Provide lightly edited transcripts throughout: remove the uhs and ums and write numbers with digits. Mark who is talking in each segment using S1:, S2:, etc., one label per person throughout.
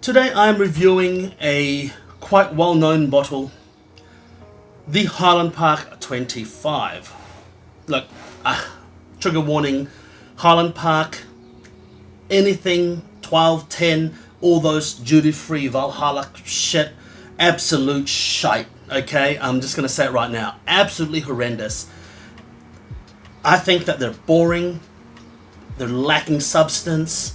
S1: Today I'm reviewing a quite well-known bottle, the Highland Park 25. Look, trigger warning, Highland Park, anything 12, 10, all those duty-free Valhalla shit, absolute shite, okay? I'm just going to say it right now, absolutely horrendous. I think that they're boring, they're lacking substance,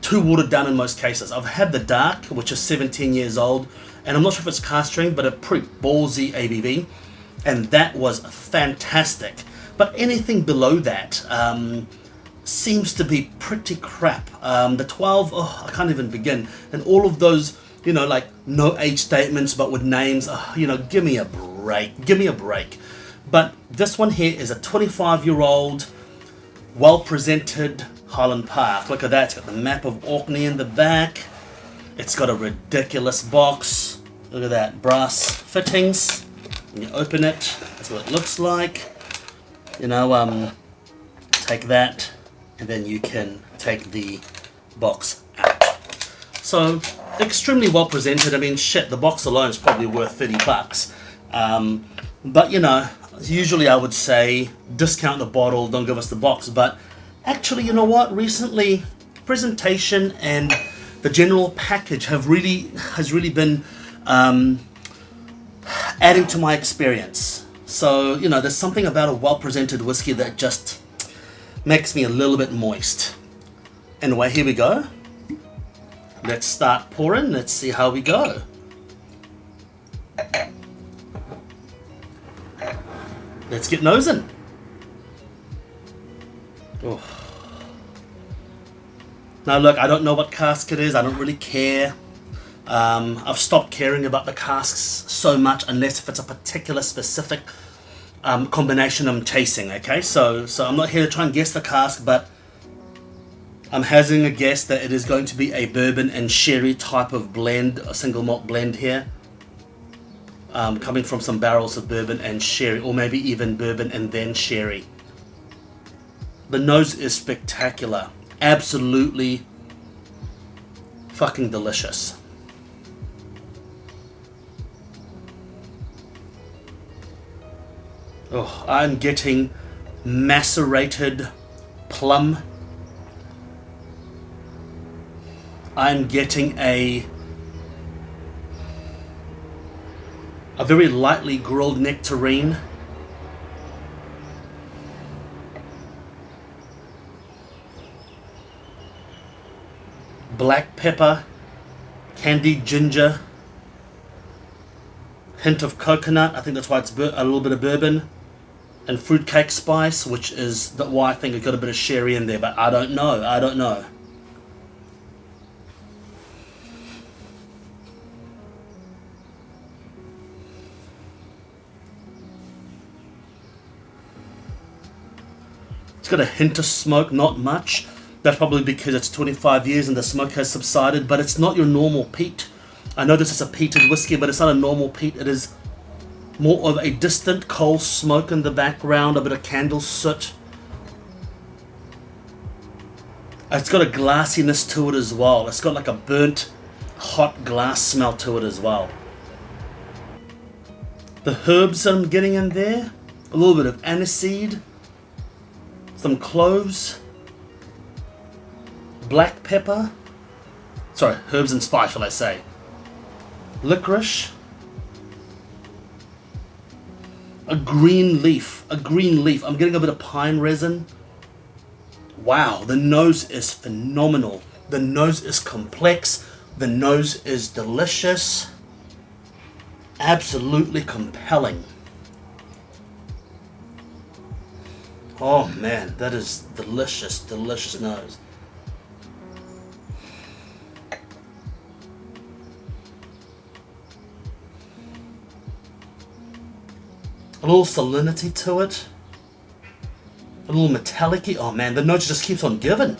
S1: too watered down in most cases. I've had the dark, which is 17 years old, and I'm not sure if it's cask strength, but a pretty ballsy ABV, and that was fantastic. But anything below that seems to be pretty crap. The 12, oh, I can't even begin. And all of those, you know, like no age statements, but with names, you know, give me a break, give me a break. But this one here is a 25-year-old, well-presented Highland Park. Look at that, it's got the map of Orkney in the back. It's got a ridiculous box. Look at that, brass fittings. When you open it, that's what it looks like. You know, take that, and then you can take the box out. So, extremely well presented. I mean, shit, the box alone is probably worth 30 bucks. But, you know, usually I would say discount the bottle, don't give us the box, but actually, you know what? Recently, presentation and the general package has really been adding to my experience. So, you know, there's something about a well-presented whiskey that just makes me a little bit moist. Anyway, here we go. Let's start pouring. Let's see how we go. Let's get nosing. Oh. Now look, I don't know what cask it is, I don't really care. I've stopped caring about the casks so much unless if it's a particular specific combination I'm chasing, okay? So I'm not here to try and guess the cask, but I'm hazarding a guess that it is going to be a bourbon and sherry type of blend, a single malt blend here. Coming from some barrels of bourbon and sherry, or maybe even bourbon and then sherry. The nose is spectacular. Absolutely fucking delicious. Oh, I'm getting macerated plum. I'm getting a very lightly grilled nectarine. Black pepper, candied ginger, hint of coconut, I think that's why it's a little bit of bourbon, and fruitcake spice, which is why I think it got a bit of sherry in there, but I don't know. It's got a hint of smoke, not much. That's probably because it's 25 years and the smoke has subsided, but it's not your normal peat. I know this is a peated whiskey, but it's not a normal peat. It is more of a distant coal smoke in the background, a bit of candle soot. It's got a glassiness to it as well. It's got like a burnt, hot glass smell to it as well. The herbs I'm getting in there, a little bit of aniseed, some cloves, black pepper, sorry, herbs and spice, shall I say, licorice, a green leaf, I'm getting a bit of pine resin. Wow, the nose is phenomenal, the nose is complex, the nose is delicious, absolutely compelling. Oh man, that is delicious, delicious nose. A little salinity to it. A little metallic-y. Oh man, the nose just keeps on giving.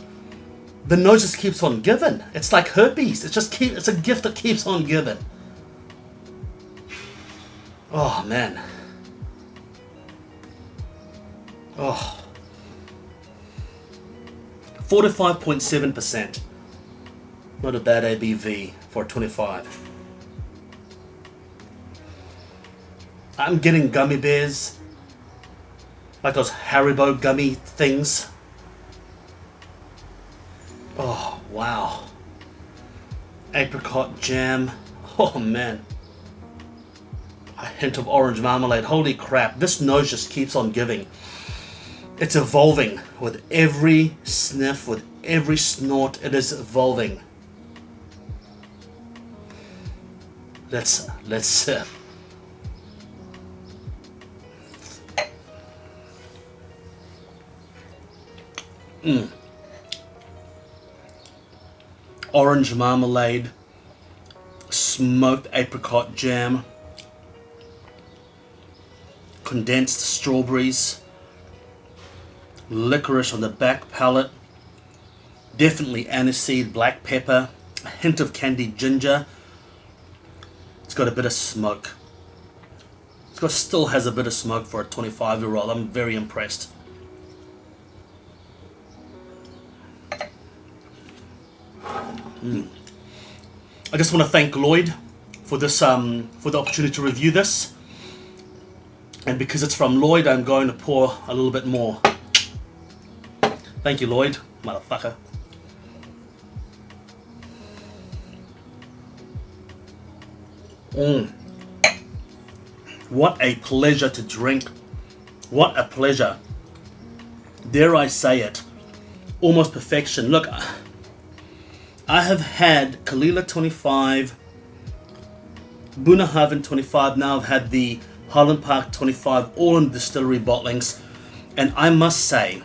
S1: The nose just keeps on giving. It's like herpes. It's a gift that keeps on giving. Oh man. Oh. 45.7%. Not a bad ABV for 25. I'm getting gummy bears, like those Haribo gummy things. Oh, wow. Apricot jam. Oh, man. A hint of orange marmalade. Holy crap, this nose just keeps on giving. It's evolving with every sniff, with every snort. It is evolving. Let's orange marmalade, smoked apricot jam, condensed strawberries, licorice on the back palate, definitely aniseed, black pepper, a hint of candied ginger. It's got a bit of smoke. Still has a bit of smoke for a 25-year-old. I'm very impressed. I just want to thank Lloyd for this, for the opportunity to review this. And because it's from Lloyd, I'm going to pour a little bit more. Thank you, Lloyd, motherfucker. What a pleasure to drink. What a pleasure. Dare I say it, almost perfection. Look, I have had Kalila 25, Bunnahabhain 25, now I've had the Highland Park 25, all in Distillery bottlings. And I must say,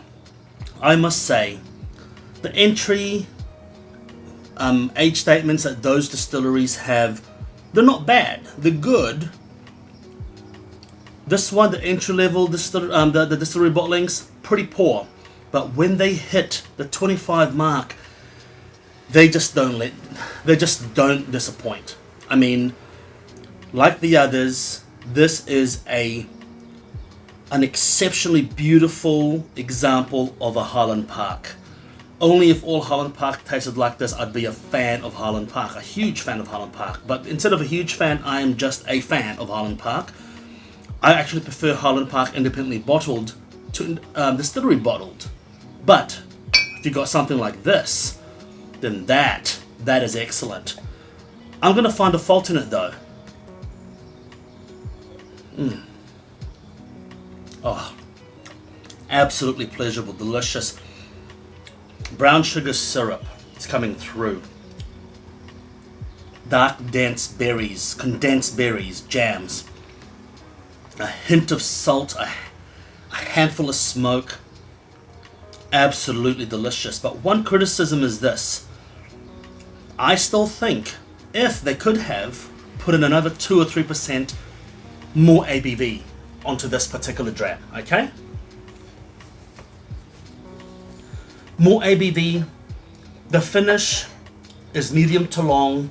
S1: the entry age statements that those distilleries have, they're not bad, they're good. This one, the entry level distillery, the distillery bottlings, pretty poor. But when they hit the 25 mark, they just don't disappoint. I mean, like the others, this is an exceptionally beautiful example of a Highland Park. Only if all Highland Park tasted like this, I'd be a fan of Highland Park, a huge fan of Highland Park. But instead of a huge fan, I am just a fan of Highland Park. I actually prefer Highland Park independently bottled to distillery bottled. But if you got something like this, then that is excellent. I'm going to find a fault in it though. Oh, absolutely pleasurable, delicious. Brown sugar syrup, it's coming through. Dark, dense berries, condensed berries, jams. A hint of salt, a handful of smoke. Absolutely delicious. But one criticism is this. I still think if they could have put in another 2 or 3% more ABV onto this particular dram, okay? More ABV. The finish is medium to long.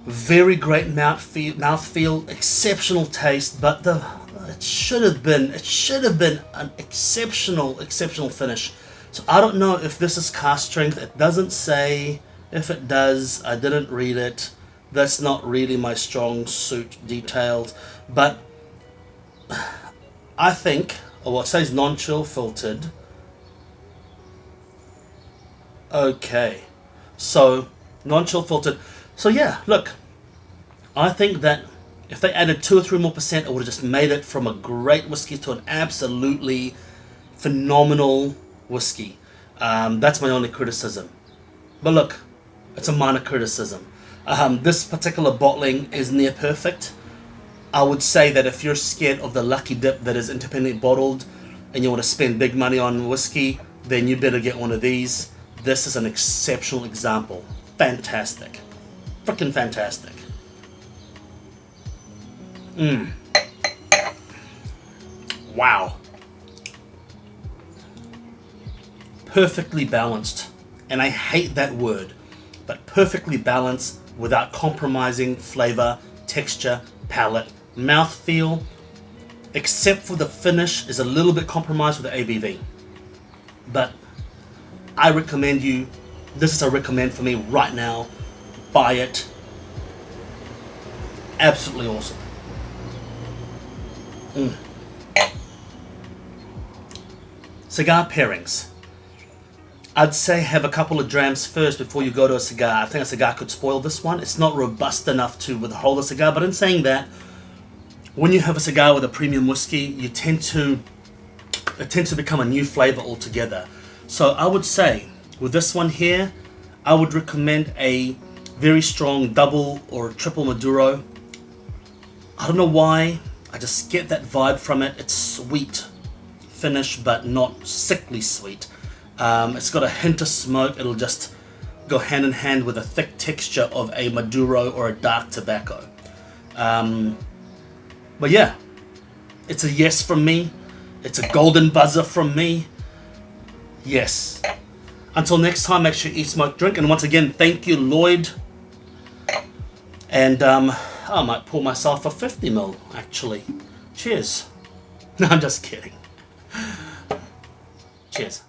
S1: Very great mouthfeel, exceptional taste, but it should have been an exceptional finish. So I don't know if this is cask strength. It doesn't say. If it does, I didn't read it. That's not really my strong suit, detailed. But I think, it says non-chill filtered. Okay, so non-chill filtered. So yeah, look, I think that if they added 2 or 3 more percent, it would have just made it from a great whiskey to an absolutely phenomenal whiskey. That's my only criticism. But look, it's a minor criticism. This particular bottling is near perfect. I would say that if you're scared of the lucky dip that is independently bottled and you want to spend big money on whiskey, then you better get one of these. This is an exceptional example. Fantastic. Freaking fantastic. Wow. Perfectly balanced. And I hate that word. But perfectly balanced without compromising flavor, texture, palate, mouthfeel. Except for the finish is a little bit compromised with the ABV. But I recommend you This is a recommend for me right now. Buy it. Absolutely awesome. Cigar pairings. I'd say have a couple of drams first before you go to a cigar. I think a cigar could spoil this one. It's not robust enough to withhold a cigar, but in saying that, when you have a cigar with a premium whiskey, it tends to become a new flavor altogether. So I would say, with this one here, I would recommend a very strong double or triple Maduro. I don't know why, I just get that vibe from it. It's sweet finish, but not sickly sweet. It's got a hint of smoke. It'll just go hand in hand with a thick texture of a Maduro or a dark tobacco. But yeah, it's a yes from me. It's a golden buzzer from me. Yes. Until next time, make sure you eat, smoke, drink. And once again, thank you, Lloyd. And I might pour myself a 50ml, actually. Cheers. No, I'm just kidding. Cheers.